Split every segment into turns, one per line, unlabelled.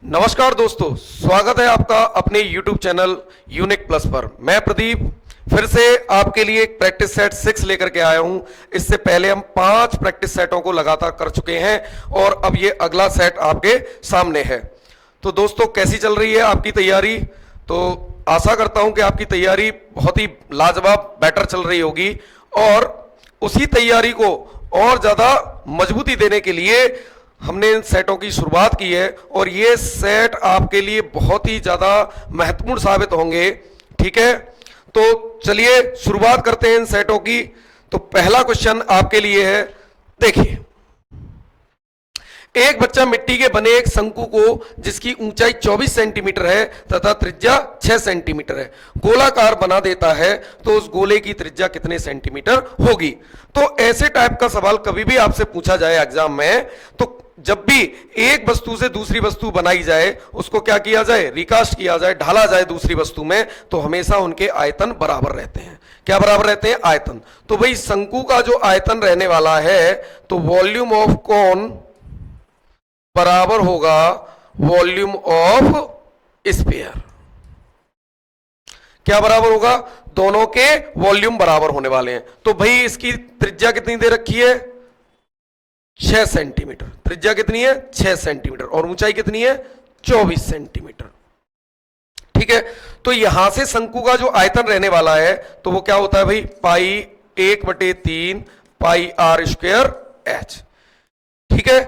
नमस्कार दोस्तों, स्वागत है आपका अपने YouTube चैनल यूनिक प्लस पर। मैं प्रदीप फिर से आपके लिए एक प्रैक्टिस सेट 6 लेकर के आया हूं। इससे पहले हम 5 प्रैक्टिस सेटों को लगातार कर चुके हैं और अब ये अगला सेट आपके सामने है। तो दोस्तों, कैसी चल रही है आपकी तैयारी? तो आशा करता हूं कि आपकी तैयारी बहुत ही लाजवाब बेटर चल रही होगी और उसी तैयारी को और ज़्यादा मजबूती देने के लिए हमने इन सेटों की शुरुआत की है और ये सेट आपके लिए बहुत ही ज़्यादा महत्वपूर्ण साबित होंगे। ठीक है, तो चलिए शुरुआत करते हैं इन सेटों की। तो पहला क्वेश्चन आपके लिए है, देखिए। एक बच्चा मिट्टी के बने एक शंकु को, जिसकी ऊंचाई 24 सेंटीमीटर है तथा त्रिज्या 6 सेंटीमीटर है, गोलाकार बना देता है, तो उस गोले की त्रिज्या कितने सेंटीमीटर होगी? तो ऐसे टाइप का सवाल कभी भी आपसे पूछा जाए एग्जाम में, तो जब भी एक वस्तु से दूसरी वस्तु बनाई जाए, उसको क्या किया जाए? रिकास्ट किया जाए, ढाला जाए दूसरी वस्तु में, तो हमेशा उनके आयतन बराबर रहते हैं। क्या बराबर रहते हैं? आयतन। तो भाई शंकु का जो आयतन रहने वाला है, तो वॉल्यूम ऑफ कोन बराबर होगा वॉल्यूम ऑफ स्फीयर। क्या बराबर होगा? दोनों के वॉल्यूम बराबर होने वाले हैं। तो भाई इसकी त्रिज्या कितनी दे रखी है? 6 सेंटीमीटर। त्रिज्या कितनी है? 6 सेंटीमीटर। और ऊंचाई कितनी है? 24 सेंटीमीटर। ठीक है, तो यहां से शंकु का जो आयतन रहने वाला है, तो वो क्या होता है भाई? पाई 1/3 पाई आर स्क्वायर एच। ठीक है,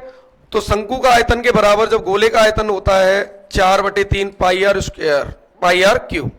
तो शंकु का आयतन के बराबर जब गोले का आयतन होता है 4/3 pi R square pi R cube,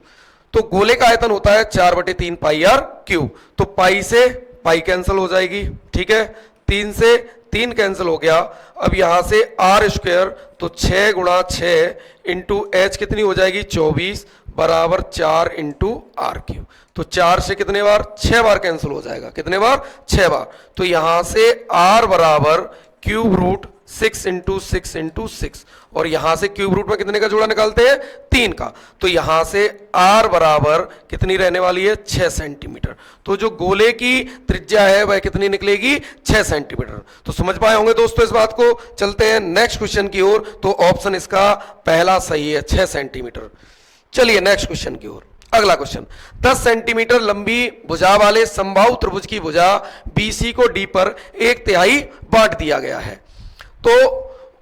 तो गोले का आयतन होता है 4/3 पाई आर क्यूब। तो पाई से पाई कैंसिल हो जाएगी। ठीक है, 3 से 3 कैंसिल हो गया। अब यहां से आर स्क्वायर, तो 6 गुणा 6 इंटू एच कितनी हो जाएगी? 24 बराबर 4 इंटू आर क्यूब। तो 4 से कितने बार? 6 बार कैंसिल हो जाएगा। कितने बार? 6 बार। तो यहां से आर बराबर क्यूब रूट 6 इंटू 6 इंटू 6, और यहां से क्यूब रूट में कितने का जोड़ा निकालते हैं? 3 का। तो यहां से आर बराबर कितनी रहने वाली है? 6 सेंटीमीटर। तो जो गोले की त्रिज्या है वह कितनी निकलेगी? 6 सेंटीमीटर। तो समझ पाए होंगे दोस्तों इस बात को। चलते हैं नेक्स्ट क्वेश्चन की ओर। तो ऑप्शन इसका पहला सही है, 6 सेंटीमीटर। चलिए नेक्स्ट क्वेश्चन की ओर। अगला क्वेश्चन, 10 सेंटीमीटर लंबी भुजा वाले समबाहु त्रिभुज की भुजा BC को D पर 1/3 बांट दिया गया है, तो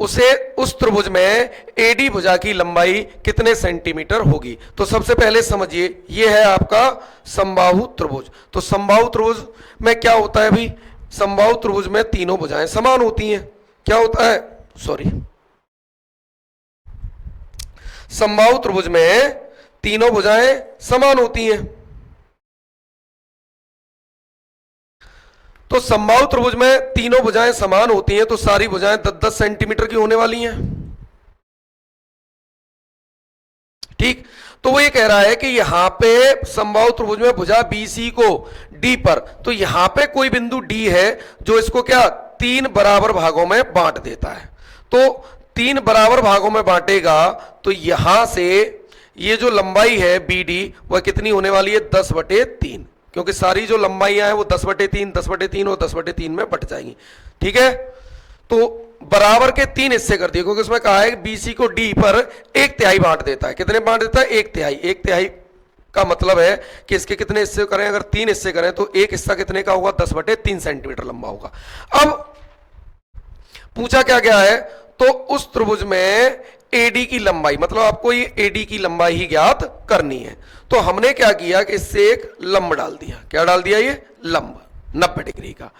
उसे उस त्रिभुज में AD भुजा की लंबाई कितने सेंटीमीटर होगी? तो सबसे पहले समझिए, यह है आपका समबाहु त्रिभुज। तो समबाहु त्रिभुज में क्या होता है भाई? समबाहु त्रिभुज में तीनों भुजाएं समान होती हैं। क्या होता है? सॉरी, समबाहु त्रिभुज में तीनों भुजाएं समान होती हैं। तो समबाहु त्रिभुज में तीनों भुजाएं समान होती हैं, तो सारी भुजाएं 10-10 सेंटीमीटर की होने वाली हैं। ठीक, तो वो ये कह रहा है कि यहां पे समबाहु त्रिभुज में भुजा BC को D पर, तो यहां पे कोई बिंदु D है जो इसको क्या 3 बराबर भागों में बांट देता है। तो 3 बराबर भागों में बांटेगा, तो यहां से ये जो लंबाई है BD वह कितनी होने वाली है? 10/3, क्योंकि सारी जो लंबाइयां हैं वो 10/3 10/3 और 10/3 में बट जाएंगी। ठीक है, तो बराबर के 3 हिस्से कर दिए, क्योंकि उसमें कहा है कि BC को D पर 1/3 बांट देता है। कितने बांट देता है? 1/3। 1/3 का मतलब है कि इसके कितने हिस्से करें? अगर 3 हिस्से करें तो एक हिस्सा कितने का होगा? 10/3 सेंटीमीटर लंबा होगा। अब पूछा क्या गया है? तो उस त्रिभुज में AD की लंबाई, मतलब आपको ये AD की लंबाई ही ज्ञात करनी है। तो हमने क्या किया कि इससे एक लंब डाल दिया। क्या डाल दिया? ये लंब 90 डिग्री का।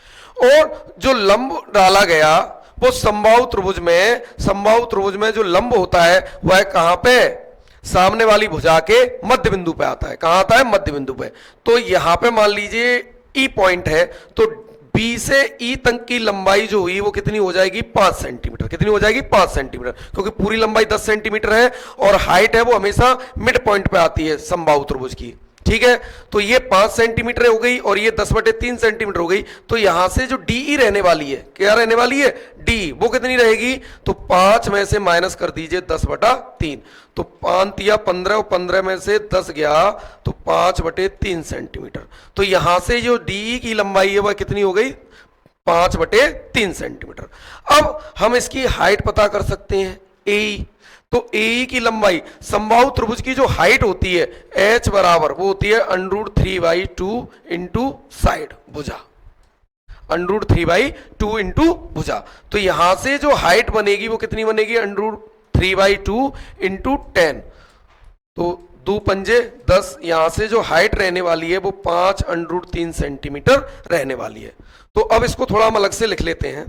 और जो लंब डाला गया वो समबाहु त्रिभुज में जो लंब होता है वह कहां पे? सामने वाली भुजा के मध्य बिंदु पे आता है। कहां आता है? मध्य बिंदु पे। तो यहां पे मान लीजिए E पॉइंट है, तो B से E तक की लंबाई जो हुई वो कितनी हो जाएगी? 5 सेंटीमीटर। कितनी हो जाएगी? 5 सेंटीमीटर, क्योंकि पूरी लंबाई 10 सेंटीमीटर है और हाइट है वो हमेशा मिड पॉइंट पे आती है समबाहु त्रिभुज की। ठीक है, तो ये 5 सेंटीमीटर हो गई और ये 10/3 सेंटीमीटर हो गई। तो यहां से जो DE रहने वाली है, क्या रहने वाली है? D, वो कितनी रहेगी? तो 5 में से माइनस कर दीजिए 10/3, तो 5 या 15 और 15 में से 10 गया, तो 5/3 सेंटीमीटर। तो यहां से जो DE की लंबाई है वह कितनी हो गई? 5/3 सेंटीमीटर। अब हम इसकी हाइट पता कर सकते हैं, AE। तो AE की लंबाई, समबाहु त्रिभुज की जो हाइट होती है H बराबर वो होती है √3/2 इंटू साइड भुजा, √3/2 इंटू भुजा। तो यहां से जो हाइट बनेगी वो कितनी बनेगी, √3/2 इंटू 10, तो 2 पंजे 10, यहां से जो हाइट रहने वाली है वो 5√3 सेंटीमीटर रहने वाली है। तो अब इसको थोड़ा हम अलग से लिख लेते हैं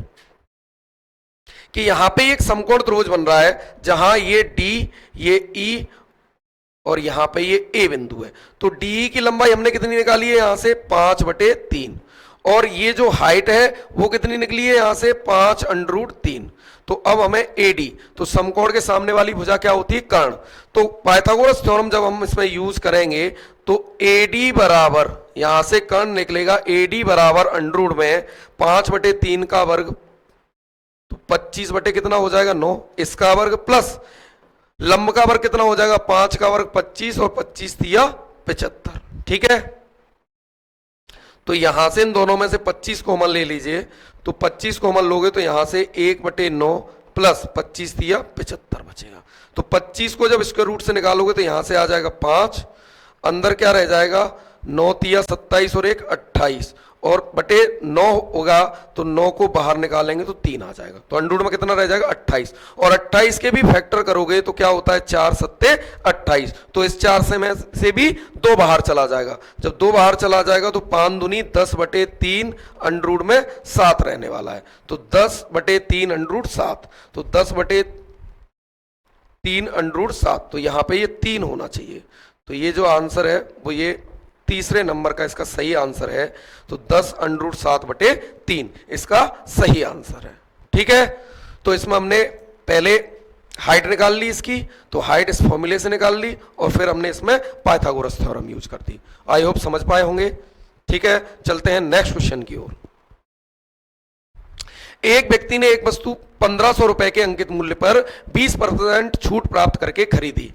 कि यहां पे एक समकोण त्रिभुज बन रहा है जहां ये D, ये E और यहां पे ये A बिंदु है। तो DE की लंबाई हमने कितनी निकाली है यहां से 5/3, और ये जो हाइट है वो कितनी निकली है यहां से 5√3। तो अब हमें AD, तो समकोण के सामने वाली भुजा क्या होती है, कर्ण। तो पाइथागोरस थ्योरम जब हम इसमें यूज करेंगे तो AD बराबर, यहां से कर्ण निकलेगा AD बराबर अंडरूट में 5/3 का वर्ग, तो 25 बटे कितना हो जाएगा 9, इसका वर्ग प्लस लंब का वर्ग कितना हो जाएगा 5 का वर्ग 25 और 25 दिया 75। ठीक है, तो यहां से इन दोनों में से 25 कॉमन ले लीजिए, तो 25 कॉमन लोगे तो यहां से 1/9 प्लस 25 दिया 75 बचेगा। तो 25 को जब स्क्वायर रूट से निकालोगे तो यहां से आ जाएगा 5, अंदर क्या रह जाएगा 9 तिया 27 और 1 28, और बटे 9 होगा तो 9 को बाहर निकालेंगे तो 3 आ जाएगा। तो अंडरूट में कितना रह जाएगा 28, और 28 के भी फैक्टर करोगे तो क्या होता है 4 सत्ते 28, तो इस 4 से में से भी 2 बाहर चला जाएगा। जब 2 बाहर चला जाएगा तो 5 दूनी 10/3 अंडरूट में 7 रहने वाला है। तो 10/3 अंडरूट 7, तो 10/3 अंडरूट 7, तो यहां पे ये 3 होना चाहिए। तो ये जो आंसर है वो ये तीसरे नंबर का इसका सही आंसर है। तो 10√7/3 इसका सही आंसर है। ठीक है, तो इसमें हमने पहले हाइट निकाल ली इसकी, तो हाइट इस फॉर्मूले से निकाल ली, और फिर हमने इसमें पाइथागोरस थ्योरम यूज कर दी। आई होप समझ पाए होंगे। ठीक है, चलते हैं नेक्स्ट क्वेश्चन की ओर। एक व्यक्ति ने एक वस्तु 1500 रुपए के अंकित मूल्य पर 20% छूट प्राप्त करके खरीदी।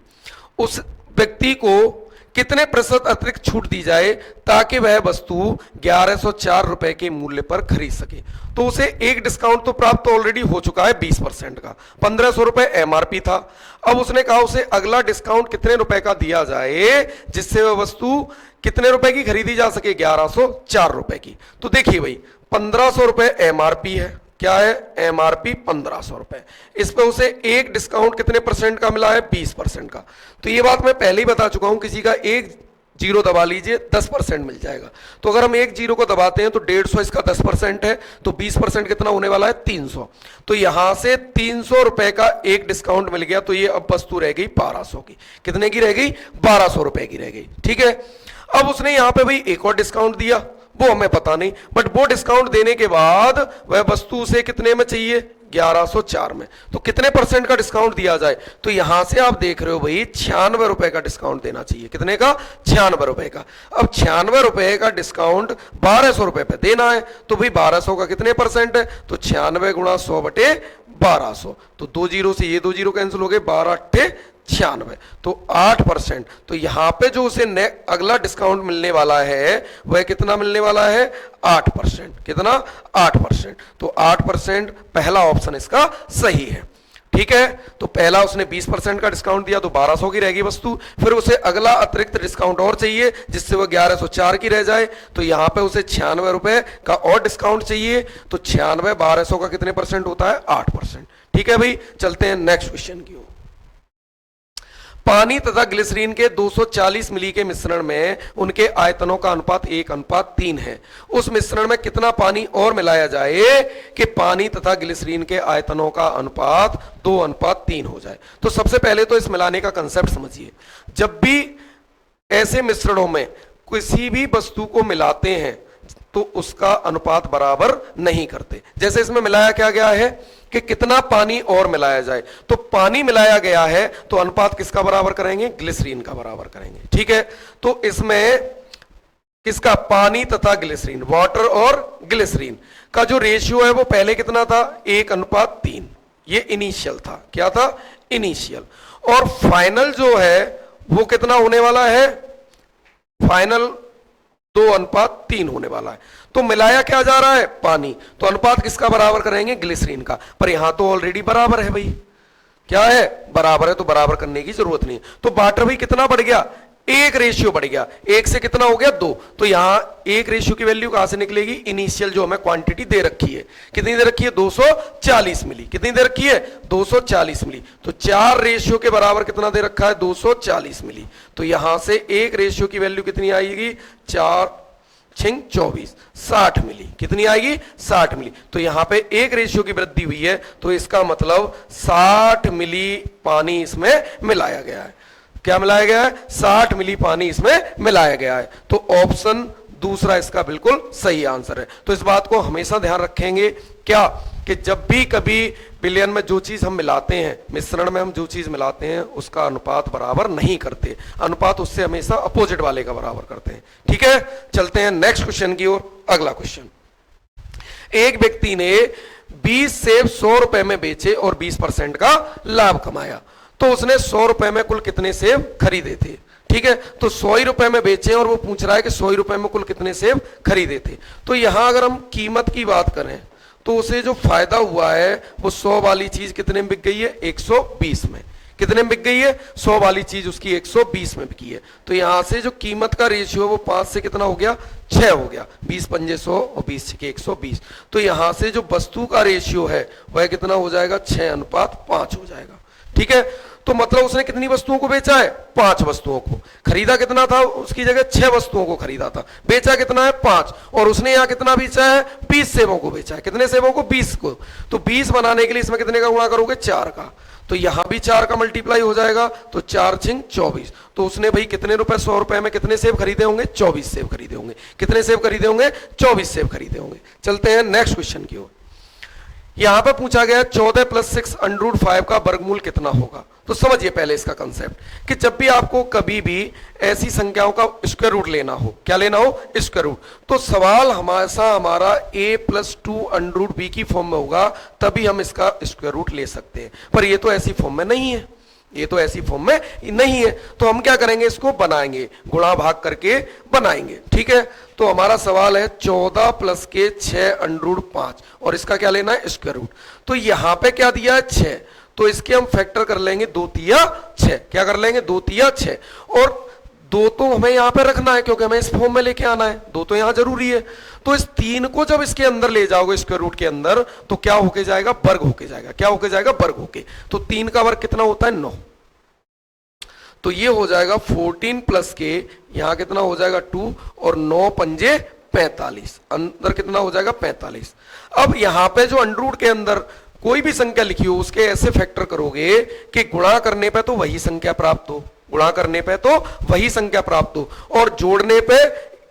उस व्यक्ति को कितने प्रतिशत अतिरिक्त छूट दी जाए ताकि वह वस्तु 1104 रुपए के मूल्य पर खरीद सके। तो उसे एक डिस्काउंट तो प्राप्त ऑलरेडी हो चुका है 20% का, 1500 रुपए MRP था। अब उसने कहा उसे अगला डिस्काउंट कितने रुपए का दिया जाए जिससे वह वस्तु कितने रुपए की खरीदी जा सके, 1104 रुपए की। तो देखिए भाई 1500 रुपए MRP है, क्या है MRP 1500 रुपए, इस पे उसे एक डिस्काउंट कितने परसेंट का मिला है 20% का। तो ये बात मैं पहले ही बता चुका हूं, किसी का एक जीरो दबा लीजिए 10% मिल जाएगा। तो अगर हम एक जीरो को दबाते हैं तो 150 इसका 10% है, तो 20% कितना होने वाला है 300। तो यहां से 300 रुपए का एक डिस्काउंट मिल गया, तो ये अब वस्तु रह गई 1200 की। कितने की रह गई 1200 रुपए की रह गई। ठीक है, अब उसने यहां पे भाई एक और डिस्काउंट दिया, वो हमें पता नहीं, बट वो डिस्काउंट देने के बाद वह वस्तु उसे कितने में चाहिए 1104 में। तो कितने परसेंट का डिस्काउंट दिया जाए, तो यहां से आप देख रहे हो भाई 96 रुपए का डिस्काउंट देना चाहिए। कितने का 96 रुपए का। अब 96 रुपए का डिस्काउंट 1200 रुपए पे देना है, तो भाई 1200 का कितने परसेंट है, तो 96 गुणा 100/1200, तो 2 जीरो से ये 2 जीरो कैंसिल हो गए, 12×8 96, तो 8%। तो यहां पे जो उसे अगला डिस्काउंट मिलने वाला है वह कितना मिलने वाला है 8%। कितना 8%। तो 8% पहला ऑप्शन इसका सही है। ठीक है, तो पहला उसने 20% का डिस्काउंट दिया तो 1200 की रहेगी वस्तु, फिर उसे अगला अतिरिक्त डिस्काउंट और चाहिए जिससे वह 1104 की रह जाए, तो यहां पे उसे 96 रुपए का और डिस्काउंट चाहिए। तो 96 1200 का कितने परसेंट होता है 8%। ठीक है भाई, चलते हैं नेक्स्ट क्वेश्चन की ओर। पानी तथा ग्लिसरीन के 240 मिली के मिश्रण में उनके आयतनों का अनुपात 1:3 है। उस मिश्रण में कितना पानी और मिलाया जाए कि पानी तथा ग्लिसरीन के आयतनों का अनुपात 2:3 हो जाए। तो सबसे पहले तो इस मिलाने का कंसेप्ट समझिए। जब भी ऐसे मिश्रणों में किसी भी वस्तु को मिलाते हैं तो उसका अनुपात बराबर नहीं करते। जैसे इसमें मिलाया क्या गया है कि कितना पानी और मिलाया जाए, तो पानी मिलाया गया है तो अनुपात किसका बराबर करेंगे, ग्लिसरीन का बराबर करेंगे। ठीक है, तो इसमें किसका, पानी तथा ग्लिसरीन, वाटर और ग्लिसरीन का जो रेशियो है वो पहले कितना था 1:3। ये इनिशियल था, क्या था इनिशियल, और फाइनल जो है वो कितना होने वाला है, फाइनल 2:3 होने वाला है। तो मिलाया क्या जा रहा है पानी, तो अनुपात किसका बराबर करेंगे ग्लिसरीन का, पर यहां तो ऑलरेडी बराबर है भाई, क्या है, बराबर है, तो बराबर करने की जरूरत नहीं। तो वाटर भी कितना बढ़ गया, एक रेशियो बढ़ गया, एक से कितना हो गया, दो। तो यहां एक रेशियो की वैल्यू कहां से निकलेगी, इनिशियल जो हमें क्वांटिटी दे रखी है, कितनी दे रखी है, 240 मिली। कितनी दे रखी है, 240 मिली। तो 4 रेशियो के बराबर कितना दे रखा है, 240 मिली। तो यहां से एक रेशियो की वैल्यू कितनी आएगी, 4 छिंग 24, 60 मिली। कितनी आएगी, 60 मिली। तो यहां पे एक रेशियो की वृद्धि हुई है, तो इसका मतलब 60 मिली पानी इसमें मिलाया गया है। क्या मिलाया गया है, 60 मिली पानी इसमें मिलाया गया है। तो ऑप्शन दूसरा इसका बिल्कुल सही आंसर है। तो इस बात को हमेशा ध्यान रखेंगे क्या, कि जब भी कभी विलयन में जो चीज हम मिलाते हैं, मिश्रण में हम जो चीज मिलाते हैं, उसका अनुपात बराबर नहीं करते, अनुपात उससे हमेशा अपोजिट वाले का बराबर करते हैं। ठीक है, चलते हैं नेक्स्ट क्वेश्चन की ओर। अगला क्वेश्चन, एक व्यक्ति ने 20 सेब 100 रुपए में बेचे और 20% का लाभ कमाया। तो उसने 100 रुपए में कुल कितने सेब खरीदे थे। ठीक है, तो 100 ही रुपए में बेचे और वो पूछ रहा है कि 100 ही रुपए में कुल कितने सेब खरीदे थे। तो यहां अगर हम कीमत की बात करें तो उसे जो फायदा हुआ है वो 100 वाली चीज कितने में बिक गई है, 120 में। कितने में बिक गई है, 100 वाली चीज उसकी 120 में बिकी है। तो यहां से जो कीमत का रेशियो है वो 5 से कितना हो गया, 6 हो गया। 20 पंजे 100 और 20 छके 120। तो यहां से जो वस्तु का रेशियो है वह कितना हो जाएगा, 6:5 हो जाएगा। ठीक है, तो मतलब उसने कितनी वस्तुओं को बेचा है, 5 वस्तुओं को। खरीदा कितना था, उसकी जगह 6 वस्तुओं को खरीदा था, बेचा कितना है, 5। और उसने यहां कितना बेचा है, 20 सेबों को बेचा है। कितने सेबों को, 20 को। तो 20 बनाने के लिए इसमें कितने का गुणा करोगे, 4 का। तो यहां भी 4 का मल्टीप्लाई हो जाएगा, तो 4 छिंग 24। तो उसने भाई कितने रुपए, 100 रुपए में कितने सेब खरीदे होंगे, 24 सेब खरीदे होंगे। कितने सेब खरीदे होंगे, 24 सेब खरीदे होंगे। चलते हैं नेक्स्ट क्वेश्चन की ओर। यहां पर पूछा गया 14 + 6√5 का वर्गमूल कितना होगा। तो समझिए पहले इसका कंसेप्ट, कि जब भी आपको कभी भी ऐसी संख्याओं का स्क्वायर रूट लेना हो, क्या लेना हो, स्क्वायर रूट, तो सवाल हमारा a + 2√b की फॉर्म में होगा, तभी हम इसका स्क्वायर रूट ले सकते हैं। पर ये तो ऐसी फॉर्म में नहीं है, ये तो ऐसी फॉर्म में नहीं है। तो हम क्या करेंगे, इसको बनाएंगे, गुणा भाग करके बनाएंगे। ठीक है, तो हमारा सवाल है 14 + के 6√5 और इसका क्या लेना है, स्क्वायर रूट। तो यहां पे क्या दिया है, 6, तो इसके हम फैक्टर कर लेंगे 2 तिया 6। क्या कर लेंगे, 2 तिया 6। और 2 तो हमें यहां पे रखना है क्योंकि हमें इस फॉर्म में लेके आना है, 2 तो यहां जरूरी है। तो इस 3 को जब इसके अंदर ले जाओगे स्क्वायर रूट के अंदर, तो क्या होके जाएगा, वर्ग होके जाएगा। क्या होके जाएगा, वर्ग होके। तो 3 का वर्ग कितना होता है, 9। तो ये हो जाएगा 14 + के, यहां कितना हो जाएगा 2, और 9 पंजे 45, अंदर कितना हो जाएगा 45। अब यहां पे जो अंडर के अंदर कोई भी संख्या लिखी हो उसके ऐसे फैक्टर करोगे कि गुणा करने पे तो वही संख्या प्राप्त हो, गुणा करने पे तो वही संख्या प्राप्त हो, और जोड़ने पे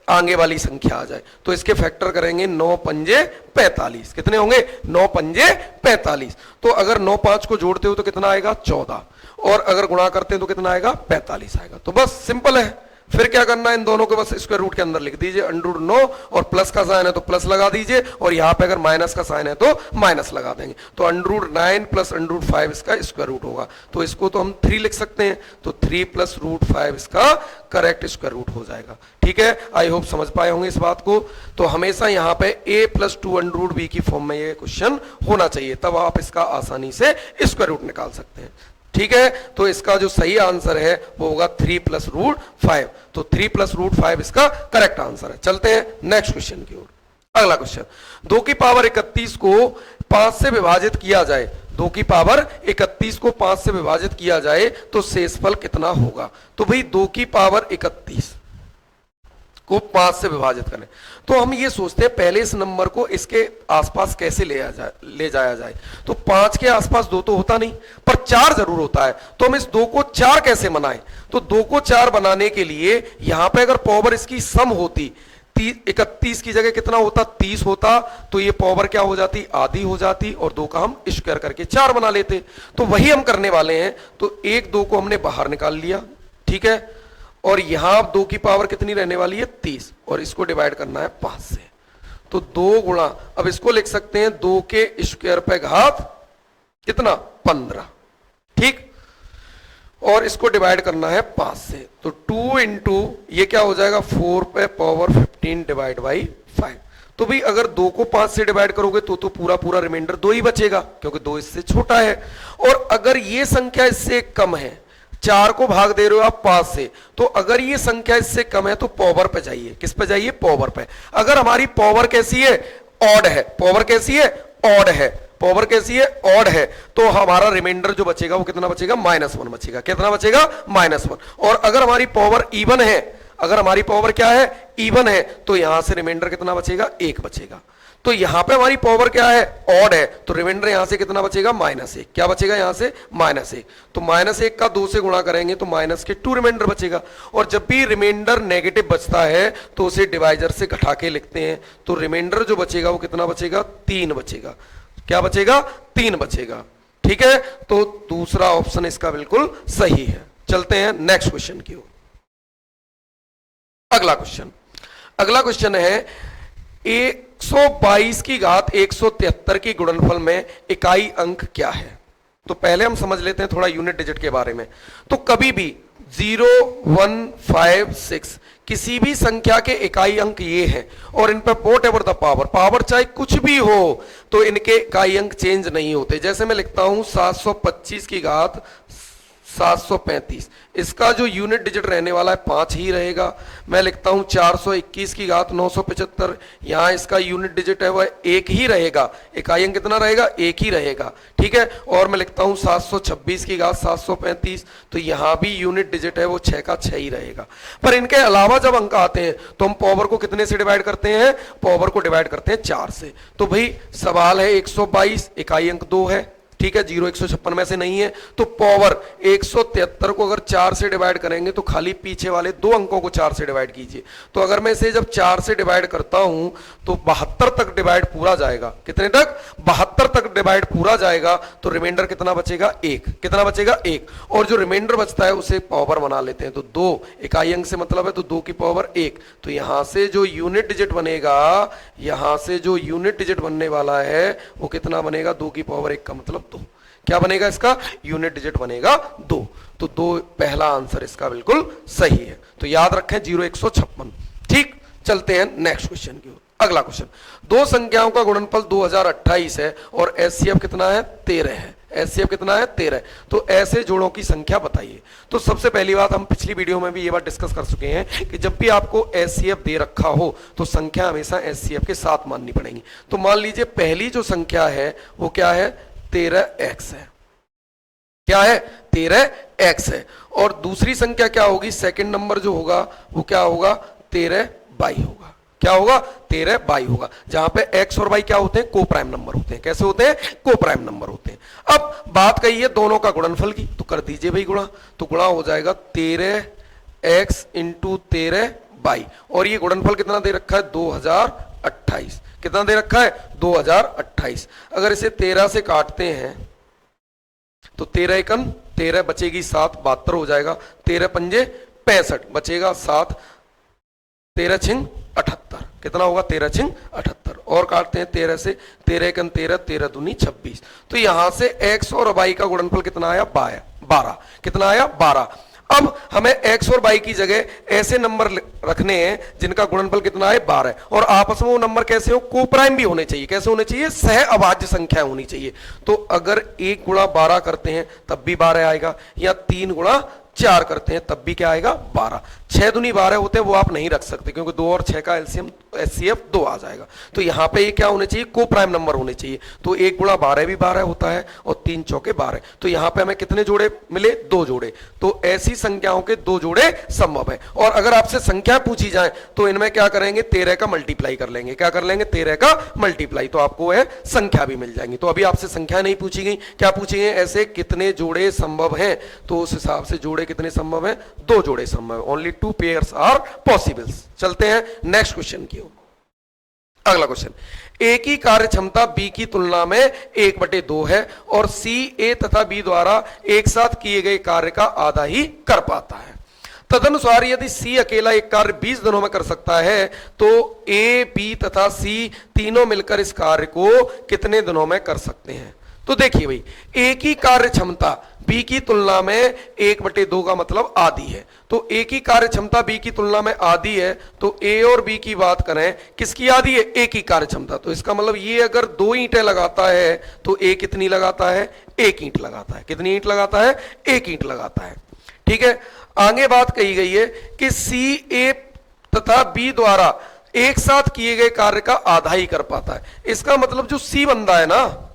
आगे वाली संख्या आ जाए। तो इसके फैक्टर करेंगे 9 पंजे 45। कितने होंगे, 9 पंजे 45। तो अगर 9 5 को जोड़ते हो तो कितना आएगा, 14, और अगर गुणा करते हैं तो कितना आएगा, 45 आएगा। तो बस सिंपल है। फिर क्या करना है, इन दोनों को बस स्क्वायर रूट के अंदर लिख दीजिए, √9, और प्लस का साइन है तो प्लस लगा दीजिए, और यहां पे अगर माइनस का साइन है तो माइनस लगा देंगे। तो √9 + √5 इसका स्क्वायर रूट होगा। तो इसको तो हम 3 लिख सकते हैं, तो 3 + √5 इसका करेक्ट स्क्वायर रूट हो जाएगा। ठीक है, आई होप समझ पाए होंगे इस बात को। तो हमेशा यहाँ पे a + 2√b की फॉर्म में ये क्वेश्चन होना चाहिए, तब आप इसका आसानी से स्क्वायर रूट निकाल सकते हैं। ठीक है, तो इसका जो सही आंसर है वो होगा 3 + √5। तो 3 + √5 इसका करेक्ट आंसर है। चलते हैं नेक्स्ट क्वेश्चन की ओर। अगला क्वेश्चन, 2 की पावर 31 को 5 से विभाजित किया जाए, 2 की पावर 31 को 5 से विभाजित किया जाए तो शेषफल कितना होगा। तो भाई 2 की पावर 31 को 5 से विभाजित करें, तो हम ये सोचते हैं पहले इस नंबर को इसके आसपास कैसे ले जाया जाए। तो 5 के आसपास 2 तो होता नहीं, पर 4 जरूर होता है। तो हम इस 2 को 4 कैसे बनाएं। तो 2 को 4 बनाने के लिए यहां पे अगर पावर इसकी सम होती, 31 की जगह कितना होता, 30 होता, तो ये पावर क्या हो जाती, आधी हो जाती, और 2 का हम स्क्वायर करके 4 बना लेते। तो वही हम करने वाले हैं। तो 1 2 को हमने बाहर निकाल लिया, ठीक है, और यहां 2 की पावर कितनी रहने वाली है, 30, और इसको डिवाइड करना है 5 से। तो 2 गुणा, अब इसको लिख सकते हैं 2 के स्क्वायर पे घात कितना, 15, ठीक, और इसको डिवाइड करना है 5 से। तो 2 इंटू ये क्या हो जाएगा, 4 पे पावर 15 डिवाइड बाई 5। तो भाई अगर 2 को 5 से डिवाइड करोगे तो पूरा पूरा रिमाइंडर 2 ही बचेगा, क्योंकि 2 इससे छोटा है। और अगर ये संख्या इससे कम है, 4 को भाग दे रहे हो आप 5 से, तो अगर ये संख्या इससे कम है तो पावर पे जाइए। किस पे जाइए? पावर पे। अगर हमारी पावर कैसी है? ऑड है। पावर कैसी है? ऑड है। पावर कैसी है? ऑड है। तो हमारा रिमाइंडर जो बचेगा वो कितना बचेगा? -1 बचेगा। कितना बचेगा? -1। और अगर हमारी पावर इवन है, अगर हमारी पावर क्या है? इवन है, तो यहां से रिमाइंडर कितना बचेगा? 1 बचेगा। तो यहां पे हमारी पावर क्या है? ऑड है, तो रिमाइंडर यहां से कितना बचेगा? -1। क्या बचेगा यहां से? -1। तो -1 का 2 से गुणा करेंगे तो -2 रिमाइंडर बचेगा। और जब भी रिमाइंडर नेगेटिव बचता है तो उसे डिवाइजर से घटा के लिखते हैं, तो रिमाइंडर जो बचेगा वो कितना बचेगा? 3 बचेगा। क्या बचेगा? 3 बचेगा। ठीक है, तो दूसरा ऑप्शन इसका बिल्कुल सही है। चलते हैं नेक्स्ट क्वेश्चन की ओर। अगला क्वेश्चन है 122 की घात 173 की गुणनफल में इकाई अंक क्या है? तो पहले हम समझ लेते हैं थोड़ा यूनिट डिजिट के बारे में। तो कभी भी 0, 1, 5, 6 किसी भी संख्या के इकाई अंक ये हैं, और इन पर वॉट एवर द पावर चाहे कुछ भी हो तो इनके इकाई अंक चेंज नहीं होते। जैसे मैं लिखता हूं 725 की घात 735, इसका जो यूनिट डिजिट रहने वाला है 5 ही रहेगा। मैं लिखता हूं 421 की घात 975, यहां इसका यूनिट डिजिट है वह 1 ही रहेगा। इकाई अंक कितना रहेगा? 1 ही रहेगा। ठीक है, और मैं लिखता हूं 726 की घात 735, तो यहां भी यूनिट डिजिट है वो 6 का 6 ही रहेगा। पर इनके अलावा जब अंक आते हैं तो हम पावर को कितने से डिवाइड करते हैं? पावर को डिवाइड करते हैं 4 से। तो भाई सवाल है 122, इकाई अंक 2 है। ठीक है, 0 156 में से नहीं है, तो पावर 173 को अगर 4 से डिवाइड करेंगे तो खाली पीछे वाले 2 अंकों को 4 से डिवाइड कीजिए। तो अगर मैं इसे जब 4 से डिवाइड करता हूं तो 72 तक डिवाइड पूरा जाएगा। कितने तक? 72 तक डिवाइड पूरा जाएगा। तो रिमाइंडर कितना बचेगा? 1। कितना बचेगा? 1। और जो रिमाइंडर बचता है उसे पावर बना लेते हैं। तो 2 इकाई अंक से मतलब है, तो 2 की पावर 1। तो यहां से जो यूनिट डिजिट बनेगा, यहां से जो यूनिट डिजिट बनने वाला है वो कितना बनेगा? 2 की पावर 1 का मतलब 2। क्या बनेगा इसका? यूनिट डिजिट बनेगा 2। तो 2 पहला आंसर इसका बिल्कुल सही है। तो याद रखें 0 156। ठीक, चलते हैं नेक्स्ट क्वेश्चन की ओर। अगला क्वेश्चन, 2 संख्याओं का गुणनफल 2028 है और एचसीएफ कितना है? 13 है। एचसीएफ कितना है? 13। तो ऐसे जोड़ों की संख्या बताइए। तो सबसे पहली बात, हम पिछली वीडियो में भी ये बात डिस्कस कर चुके हैं कि जब भी आपको एचसीएफ दे रखा हो तो संख्या हमेशा एचसीएफ के साथ माननी पड़ेगी। तो मान लीजिए पहली जो संख्या है वो क्या है? 13x है। क्या है? 13x है। और दूसरी संख्या क्या होगी? सेकंड नंबर जो होगा वो क्या होगा? 13y होगा। क्या होगा? 13y होगा। जहां पे x और y क्या होते हैं? को प्राइम नंबर होते हैं। कैसे होते हैं? को प्राइम नंबर होते हैं। अब बात कही है दोनों का गुणनफल की, तो कर दीजिए भाई गुणा। तो गुणा हो जाएगा 13x इंटू 13y, और ये गुणनफल कितना दे रखा है? 2028। कितना दे रखा है? 2028। अगर इसे 13 से काटते हैं तो 13 एकम 13 बचेगी 7, 72 हो जाएगा। 13 पंजे 65 बचेगा 7, 13 छिंग 78। कितना होगा? 13 छिंग 78। और काटते हैं 13 से, 13 एकम 13, 13 दूनी 26। तो यहां से x और y का गुणनफल कितना आया? 12। कितना आया? 12। अब हमें x और y की जगह ऐसे नंबर रखने हैं जिनका गुणनफल कितना है? 12। और आपस में वो नंबर कैसे हो? को प्राइम भी होने चाहिए। कैसे होने चाहिए? सह अभाज्य संख्या होनी चाहिए। तो अगर 1 गुणा 12 करते हैं तब भी 12 आएगा, या 3 गुणा 4 करते हैं तब भी क्या आएगा? 12। 6 दूनी 12 होते हैं, वो आप नहीं रख सकते क्योंकि 2 और 6 का एलसीएम एचसीएफ 2 आ जाएगा। तो यहां पे ये क्या होने चाहिए? को प्राइम नंबर होने चाहिए। तो 1 गुणा 12 भी 12 होता है और 3 चौके 12। तो यहां पे हमें कितने जोड़े मिले? 2 जोड़े। तो ऐसी संख्याओं के 2 जोड़े संभव है। और अगर आपसे संख्या पूछी जाए तो इनमें क्या करेंगे? 13 का मल्टीप्लाई कर लेंगे। क्या कर लेंगे? 13 का मल्टीप्लाई, तो आपको वह संख्या भी मिल जाएंगी। तो अभी आपसे संख्या नहीं पूछी गई, क्या पूछी गई? ऐसे कितने जोड़े संभव हैं? तो उस हिसाब से जोड़े कितने संभव हैं? 2 जोड़े संभव है। Only 2 pairs are possibles. चलते हैं नेक्स्ट क्वेश्चन की ओर। अगला क्वेश्चन, ए की कार्य क्षमता बी की तुलना में 1/2 है और सी ए तथा बी द्वारा एक साथ किए गए कार्य का आधा ही कर पाता है। तदनुसार यदि सी अकेला एक कार्य 20 दिनों में कर सकता है तो ए, बी तथा सी तीनों मिलकर इस कार्य को कितने दिनों में कर सकते हैं? तो देखिए भाई, ए की कार्य क्षमता बी की तुलना में 1/2 का मतलब आधी है, तो ए की कार्य क्षमता बी की तुलना में आधी है, तो ए और बी की बात करें, किसकी आधी है? ए की कार्य क्षमता। तो इसका मतलब ये अगर 2 ईंटें लगाता है तो ए कितनी लगाता है? 1 ईंट लगाता है। कितनी ईंट लगाता है? 1 ईंट लगाता है। ठीक है, आगे बात कही गई है कि सी ए तथा बी द्वारा एक साथ किए गए कार्य का आधा ही कर पाता है। इसका मतलब जो सी बंदा है ना,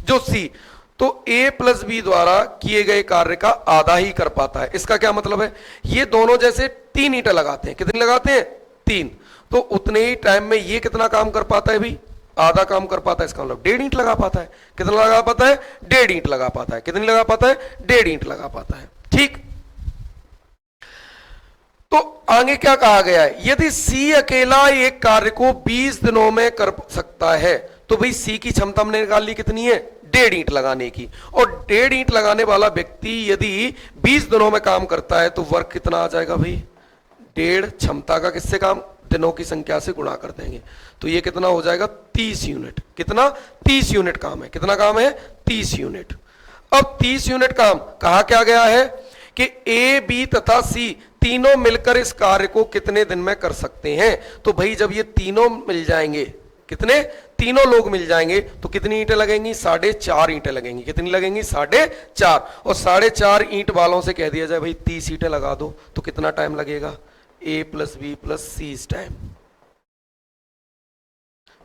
जो सी, तो ए प्लस बी द्वारा किए गए कार्य का आधा ही कर पाता है। इसका क्या मतलब है? ये दोनों जैसे 3 ईंटें लगाते हैं, कितनी लगाते हैं? 3, तो उतने ही टाइम में ये कितना काम कर पाता है भाई? आधा काम कर पाता है। इसका मतलब 1.5 ईंट लगा पाता है। कितना लगा पाता है? 1.5 ईंट लगा पाता है। कितनी लगा पाता है? 1.5 ईंट लगा पाता है। ठीक, तो आगे क्या कहा गया है? यदि सी अकेला एक कार्य को 20 दिनों में कर सकता है, तो भाई सी की क्षमता हमने निकाल ली, कितनी है? 1.5 ईंट लगाने की। और 1.5 ईंट लगाने वाला व्यक्ति यदि 20 दिनों में काम करता है तो वर्क कितना आ जाएगा भाई? 1.5 क्षमता का किससे काम? दिनों की संख्या से गुणा कर देंगे, तो ये कितना हो जाएगा? 30 यूनिट। कितना? 30 यूनिट काम है। कितना काम है? 30 यूनिट। अब 30 यूनिट काम कहा क्या गया है कि ए बी तथा सी तीनों मिलकर इस कार्य को कितने दिन में कर सकते हैं? तो भाई जब ये तीनों मिल जाएंगे, कितने? तीनों लोग मिल जाएंगे, तो कितनी ईंटें लगेंगी? 4.5 ईंटें लगेंगी। कितनी लगेंगी? 4.5। और 4.5 ईंट वालों से कह दिया जाए भाई 30 ईंटें लगा दो, तो कितना टाइम लगेगा? ए प्लस बी प्लस सी टाइम,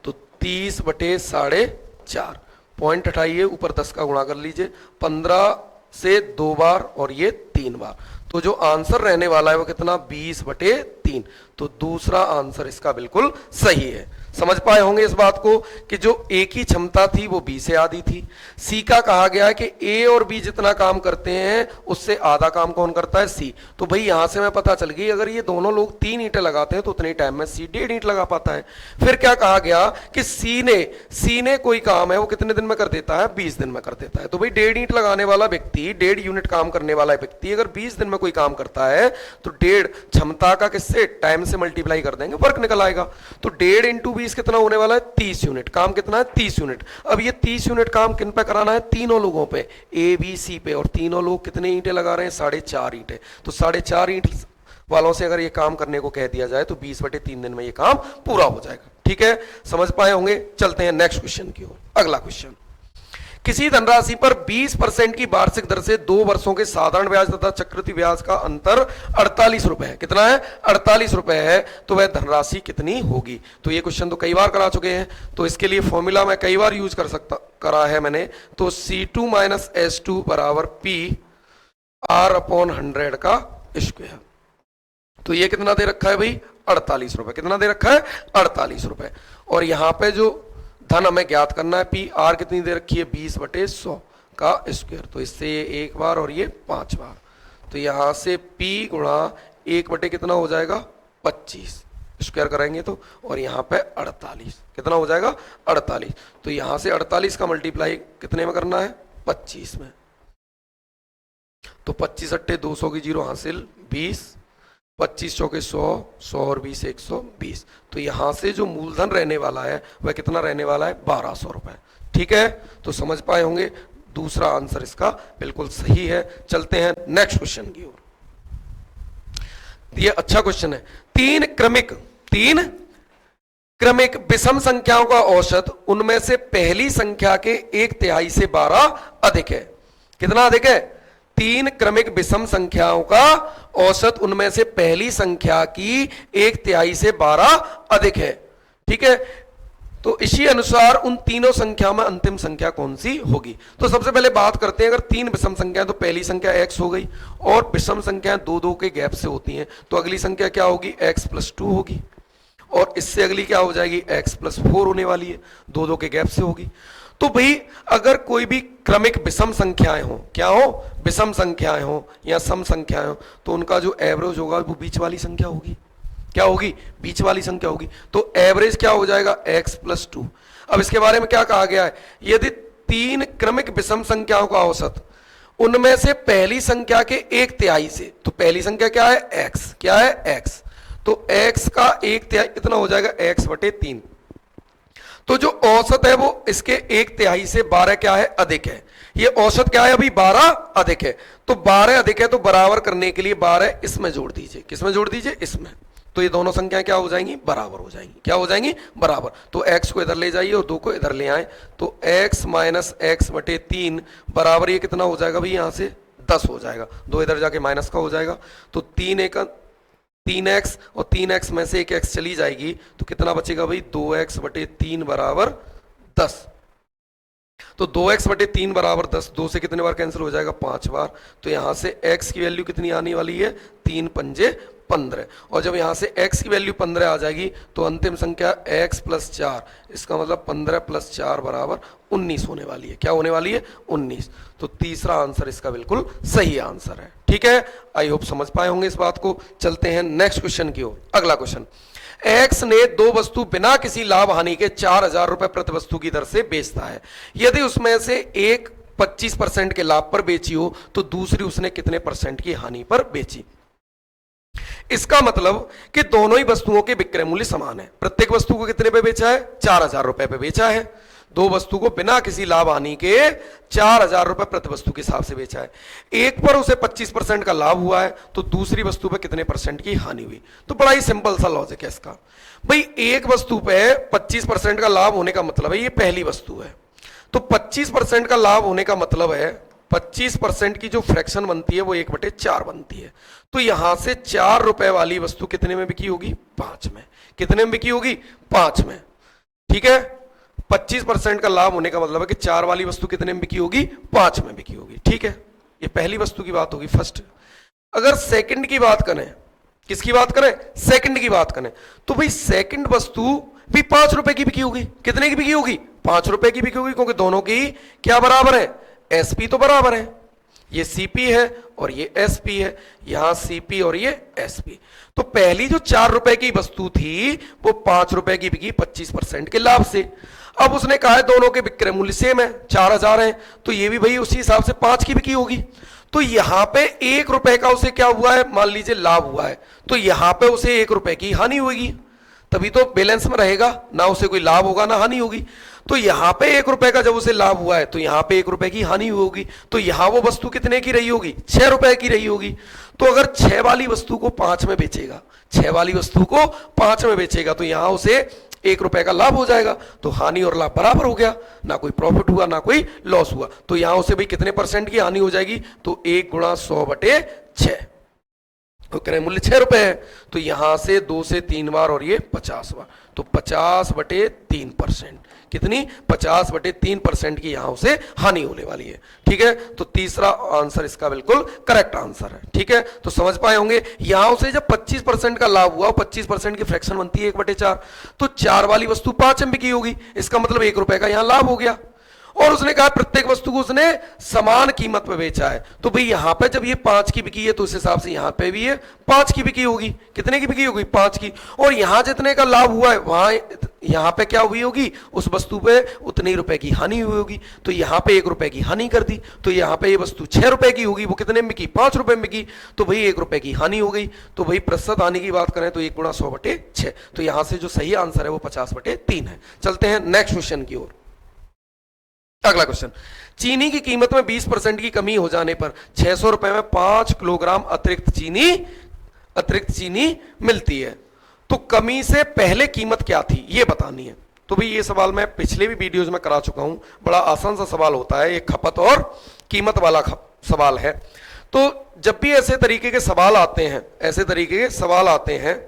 तो 30/4.5 पॉइंट हटाइए, ऊपर 10 का गुणा कर लीजिए, 15 से 2 बार और ये 3 बार, तो जो आंसर रहने वाला है वो कितना? 20/3। तो दूसरा आंसर इसका बिल्कुल सही है। समझ पाए होंगे इस बात को कि जो ए की क्षमता थी वो बी से आधी थी। सी का कहा गया है कि ए और बी जितना काम करते हैं उससे आधा काम कौन करता है? सी। तो भाई यहां से मैं पता चल गई, अगर ये दोनों लोग 3 ईंटें लगाते हैं तो उतने टाइम में सी 1.5 ईंट लगा पाता है। फिर क्या कहा गया कि सी ने कोई काम है वो कितने दिन में कर देता है? 20 दिन में कर देता है। तो भाई 1.5 ईंट लगाने वाला व्यक्ति, 1.5 यूनिट काम करने वाला व्यक्ति अगर 20 दिन में कोई काम करता है तो 1.5 क्षमता का किससे? टाइम से मल्टीप्लाई कर देंगे, वर्क निकल आएगा। तो 1.5 × 20 कितना होने वाला है? 30 यूनिट। काम कितना है? 30 यूनिट। अब ये 30 यूनिट काम किन पे कराना है? तीनों लोगों पे, ए बी सी पे, और तीनों लोग कितने ईंटें लगा रहे हैं? 4.5 ईंटें। तो 4.5 ईंट वालों से अगर ये काम करने को कह दिया जाए तो 20/3 दिन में ये काम पूरा हो जाएगा। ठीक है, समझ पाए होंगे। चलते हैं नेक्स्ट क्वेश्चन की ओर। अगला क्वेश्चन, किसी धनराशि पर 20% की वार्षिक दर से 2 वर्षों के साधारण ब्याज तथा चक्रवृद्धि ब्याज का अंतर 48 रुपए है। कितना है? 48 रुपए है। तो वह धनराशि कितनी होगी? तो ये क्वेश्चन तो कई बार करा चुके हैं, तो इसके लिए फॉर्मूला मैं कई बार यूज करा है मैंने। तो C2 - S2 बराबर P R/100 का स्क्वायर। तो ये कितना दे रखा है भाई? 48 रुपए। कितना दे रखा है? 48 रुपए। और यहां पे जो धन हमें ज्ञात करना है, पी आर कितनी दे रखी है? 20/100 का स्क्वायर। तो इससे ये 1 बार और ये 5 बार, तो यहां से P गुणा 1/ कितना हो जाएगा? 25 स्क्वायर करेंगे तो, और यहाँ पे 48 कितना हो जाएगा? 48। तो यहां से 48 का मल्टीप्लाई कितने में करना है? 25 में। तो 25 × 200 की 0 हासिल 20, 25 चौके 100, 100 और 20 120। तो यहां से जो मूलधन रहने वाला है वह कितना रहने वाला है? 1200 रुपए। ठीक है, तो समझ पाए होंगे, दूसरा आंसर इसका बिल्कुल सही है। चलते हैं नेक्स्ट क्वेश्चन की ओर। ये अच्छा क्वेश्चन है। 3 क्रमिक विषम संख्याओं का औसत उनमें से पहली संख्या के 1/3 से 12 अधिक है। कितना अधिक है? 3 क्रमिक विषम संख्याओं का औसत उनमें से पहली संख्या की 1/3 से 12 अधिक है। ठीक है, तो इसी अनुसार उन तीनों संख्या में अंतिम संख्या कौन सी होगी? तो सबसे पहले बात करते हैं, अगर 3 विषम संख्या है तो पहली संख्या x हो गई, और विषम संख्याएं 2-2 के गैप से होती हैं, तो अगली संख्या क्या होगी? x+2 होगी, और इससे अगली क्या हो जाएगी? x+4 होने वाली है, 2-2 के गैप से होगी। तो भाई अगर कोई भी क्रमिक विषम संख्याएं हो, क्या हो? विषम संख्याएं हो या सम संख्याएं हो, तो उनका जो एवरेज होगा वो बीच वाली संख्या होगी। क्या होगी? बीच वाली संख्या होगी। तो एवरेज क्या हो जाएगा? x+2। अब इसके बारे में क्या कहा गया है? यदि 3 क्रमिक विषम संख्याओं का औसत उनमें से पहली संख्या के 1/3 से, तो पहली संख्या क्या है? x। क्या है? x। तो x का 1/3 कितना हो जाएगा? x/3। तो जो औसत है वो इसके 1/3 से 12 क्या है, अधिक है। ये औसत क्या है अभी, 12 अधिक है। तो 12 अधिक है तो बराबर करने के लिए 12 इसमें जोड़ दीजिए। किसमें जोड़ दीजिए, इसमें। तो ये दोनों संख्याएं क्या हो जाएंगी, बराबर हो जाएंगी। क्या हो जाएंगी, बराबर। तो x को इधर ले जाइए और 2 को इधर ले आए, तो x माइनस एक्स बटे 3 बराबर ये कितना हो जाएगा भाई, यहां से 10 हो जाएगा। 2 इधर जाके माइनस का हो जाएगा, तो 3x और 3x में से एक x चली जाएगी, तो कितना बचेगा भाई, 2x बटे 3 बराबर 10। तो 2x बटे 3 बराबर 10, 2 से कितने बार कैंसिल हो जाएगा, 5 बार। तो यहां से x की वैल्यू कितनी आने वाली है, 3 पंजे 15। और जब यहां से x की वैल्यू 15 आ जाएगी तो अंतिम संख्या x प्लस 4, इसका मतलब 15 प्लस 4 बराबर 19 होने वाली है। क्या होने वाली है, 19। तो तीसरा आंसर इसका बिल्कुल सही आंसर है। ठीक है, आई होप समझ पाए होंगे इस बात को। चलते हैं नेक्स्ट क्वेश्चन की ओर। अगला क्वेश्चन, एक्स ने 2 वस्तु बिना किसी लाभ हानि के 4000 रुपए प्रति वस्तु की दर से बेचता है। यदि उसमें से एक 25% के लाभ पर बेची हो तो दूसरी उसने कितने % की हानि पर बेची। इसका मतलब कि दोनों ही वस्तुओं के विक्रय मूल्य समान है। प्रत्येक वस्तु को कितने पे बेचा है, 4000 रुपए पे बेचा है। 2 वस्तु को बिना किसी लाभ हानि के 4000 रुपए प्रति वस्तु के हिसाब से बेचा है। एक पर उसे 25% का लाभ हुआ है तो दूसरी वस्तु पे कितने % की हानि हुई। तो बड़ा ही सिंपल सा लॉजिक है इसका। भाई एक वस्तु पे 25% का लाभ होने का मतलब है ये पहली वस्तु है, तो 25% का लाभ होने का मतलब है 25% की जो फ्रैक्शन बनती है वो 1/4 बनती है। तो यहां से 4 रुपए वाली वस्तु कितने में बिकी होगी, 5 में। कितने में बिकी होगी, 5 में। ठीक है, 25% का लाभ होने का मतलब है कि 4 वाली वस्तु कितने में बिकी होगी, 5 में बिकी होगी। ठीक है, ये पहली वस्तु की बात होगी, फर्स्ट। अगर सेकंड की बात करें, किसकी बात करें, सेकंड की बात करें, तो भाई सेकंड वस्तु भी 5 रुपए की बिकी होगी। कितने की बिकी होगी, 5 रुपए की बिकी होगी, क्योंकि दोनों की क्या बराबर है, एसपी तो बराबर है। ये सीपी है और ये एसपी है, यहां सीपी और ये एसपी। तो पहली जो 4 रुपए की वस्तु थी वो 5 रुपए की बिकी 25% के लाभ से। अब उसने कहा है दोनों के विक्रय मूल्य सेम है, 4000 है, तो ये भी भाई उसी हिसाब से 5 की बिकी होगी। तो यहां पे 1 रुपए का उसे क्या हुआ है, मान लीजिए लाभ हुआ है, तो यहां पे उसे 1 रुपए की हानि होगी, तभी तो बैलेंस में रहेगा, ना उसे कोई लाभ होगा ना हानि होगी। तो यहां पे 1 रुपए का जब उसे लाभ हुआ है तो यहां पे 1 रुपए की हानि होगी। तो यहां वो वस्तु कितने की रही होगी, 6 रुपए की रही होगी। तो अगर 6 वाली वस्तु को 5 में बेचेगा, 6 वाली वस्तु को 5 में बेचेगा, तो यहां उसे 1 रुपए का लाभ हो जाएगा। तो हानि और लाभ बराबर हो गया, ना कोई प्रॉफिट हुआ ना कोई लॉस हुआ। तो यहां उसे भाई कितने % की हानि हो जाएगी, तो 1 × 100/6। तो क्रय मूल्य 6 रुपए है, तो यहां से 2 से 3 बार और ये 50 बार, तो 50/3%। कितनी, 50/3% की यहां उसे हानि होने वाली है। ठीक है, तो तीसरा आंसर इसका बिल्कुल करेक्ट आंसर है। ठीक है, तो समझ पाए होंगे, यहां उसे जब 25% का लाभ हुआ, 25% की फ्रैक्शन बनती है 1/4, तो 4 वाली वस्तु 5 में बिकी होगी, इसका मतलब 1 रुपए का यहां लाभ हो गया। और उसने कहा प्रत्येक वस्तु को उसने समान कीमत पे बेचा है, तो भाई यहां पे जब ये 5 की बिकी है तो उस हिसाब से यहां पे भी ये 5 की बिकी होगी। कितने की बिकी होगी, 5 की। और यहां जितने का लाभ हुआ है वहां यहां पे क्या हुई होगी, उस वस्तु पे उतने रुपए की हानि हुई होगी। तो यहां पे 1 रुपए की हानि कर दी, तो यहां पे ये वस्तु 6 रुपए की होगी, वो कितने में बिकी, 5 रुपए में बिकी, तो भाई 1 रुपए की हानि हो गई। तो भाई प्रतिशत हानि की बात करें तो 1 × 100/6। तो यहां से जो सही आंसर है वो 50/3 है। चलते हैं नेक्स्ट क्वेश्चन की ओर। अगला क्वेश्चन, चीनी की कीमत में 20% की कमी हो जाने पर 600 रुपए में 5 किलोग्राम अतिरिक्त चीनी मिलती है, तो कमी से पहले कीमत क्या थी ये बतानी है। तो भाई ये सवाल मैं पिछले भी वीडियोज में करा चुका हूं, बड़ा आसान सा सवाल होता है, ये खपत और कीमत वाला सवाल है। तो जब भी ऐसे तरीके के सवाल आते हैं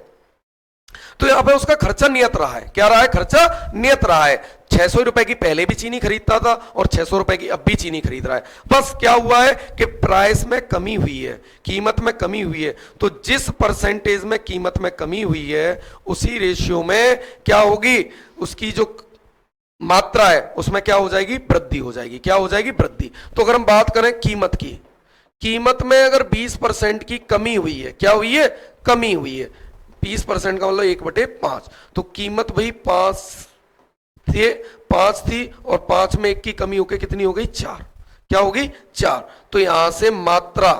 तो यहां पे उसका खर्चा नियत रहा है। क्या रहा है, खर्चा नियत रहा है। 600 रुपए की पहले भी चीनी खरीदता था और 600 रुपए की अब भी चीनी खरीद रहा है। बस क्या हुआ है कि प्राइस में कमी हुई है, कीमत में कमी हुई है। तो जिस परसेंटेज में कीमत में कमी हुई है उसी रेशियो में क्या होगी, उसकी जो मात्रा है उसमें क्या हो जाएगी, वृद्धि हो जाएगी। क्या हो जाएगी, वृद्धि। तो अगर हम बात करें कीमत की, कीमत में अगर 20% की कमी हुई है, क्या हुई है, कमी हुई है। 20% का मतलब 1/5, तो कीमत भाई 5 थी और 5 में 1 की कमी होकर कितनी हो गई, 4। क्या होगी, 4। तो यहां से मात्रा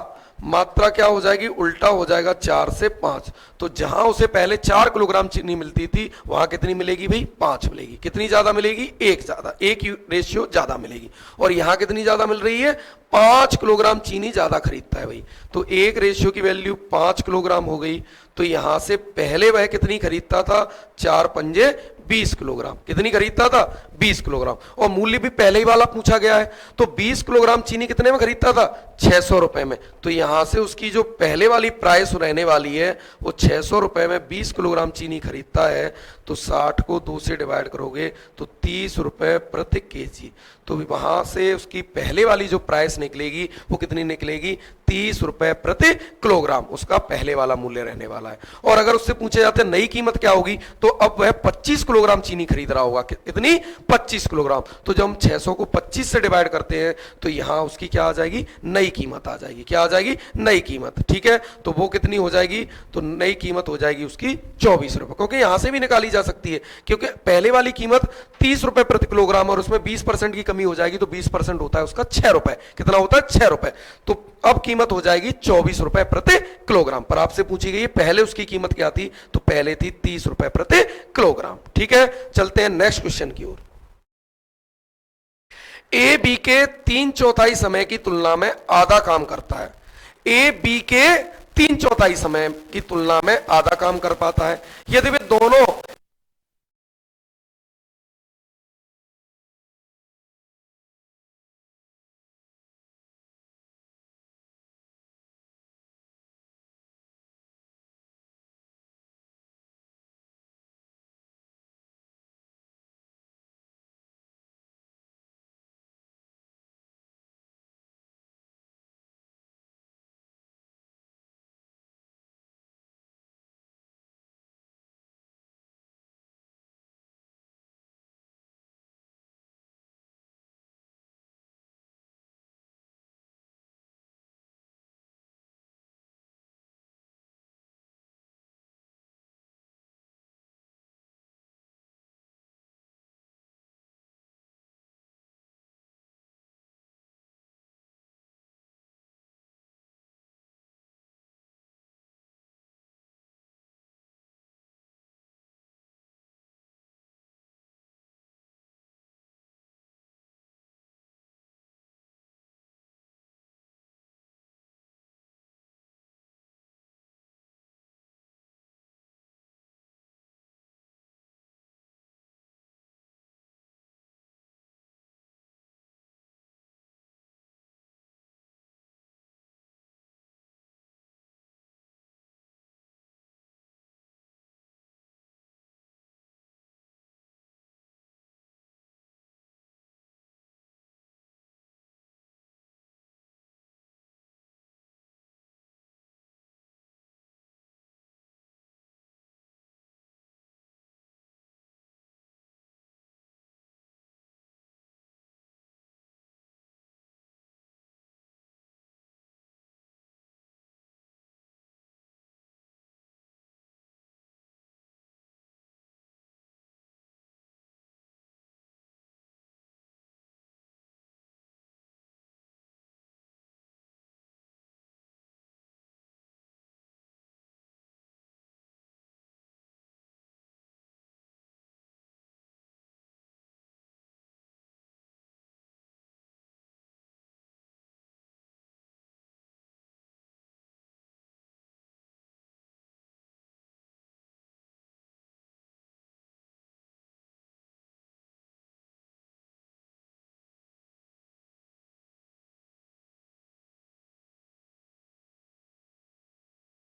मात्रा क्या हो जाएगी, उल्टा हो जाएगा 4 से 5। तो जहां उसे पहले 4 किलोग्राम चीनी मिलती थी वहां कितनी मिलेगी भाई, 5 मिलेगी। कितनी ज्यादा मिलेगी, एक ज्यादा, एक रेशियो ज्यादा मिलेगी। और यहां कितनी ज्यादा मिल रही है, 5 किलोग्राम चीनी ज्यादा खरीदता है भाई। तो एक रेशियो की वैल्यू 5 किलोग्राम हो गई। तो यहां से पहले वह कितनी खरीदता था, 4 पंजे 20 किलोग्राम। कितनी खरीदता था, 20 किलोग्राम। और मूल्य भी पहले ही वाला पूछा गया है। तो 20 किलोग्राम चीनी कितने में खरीदता था, 600 रुपए में। तो यहां से उसकी जो पहले वाली प्राइस रहने वाली है वो 600 रुपए में 20 किलोग्राम चीनी खरीदता है। तो 60 को 2 से डिवाइड करोगे तो 30 रुपए प्रति केजी। तो वहां से उसकी पहले वाली जो प्राइस निकलेगी वो कितनी निकलेगी, 30 रुपए प्रति किलोग्राम उसका पहले वाला मूल्य रहने वाला है। और अगर उससे पूछे जाते नई कीमत क्या होगी, तो अब वह 25 किलोग्राम चीनी खरीद रहा होगा। कितनी, 25 किलोग्राम। तो जब हम 600 को 25 से डिवाइड करते हैं तो यहां उसकी क्या आ जाएगी, नई कीमत आ जाएगी। क्या आ जाएगी, नई कीमत। ठीक है, तो वो कितनी हो जाएगी, तो नई कीमत हो जाएगी उसकी 24 रुपए। क्योंकि यहां से भी निकाली जा सकती है, क्योंकि पहले वाली कीमत 30 रुपए प्रति किलोग्राम और उसमें 20% की कमी हो जाएगी। तो 20% होता है उसका 6 रुपए। कितना होता है, 6 रुपए। तो अब कीमत हो जाएगी 24 रुपए प्रति किलोग्राम। पर आपसे पूछी गई है पहले उसकी कीमत क्या थी, तो पहले थी 30 रुपए प्रति किलोग्राम। ठीक है, चलते हैं नेक्स्ट क्वेश्चन की ओर। ए बी के 3/4 समय की तुलना में आधा काम करता है। ए बी के 3/4 समय की तुलना में आधा काम कर पाता है। यदि वे दोनों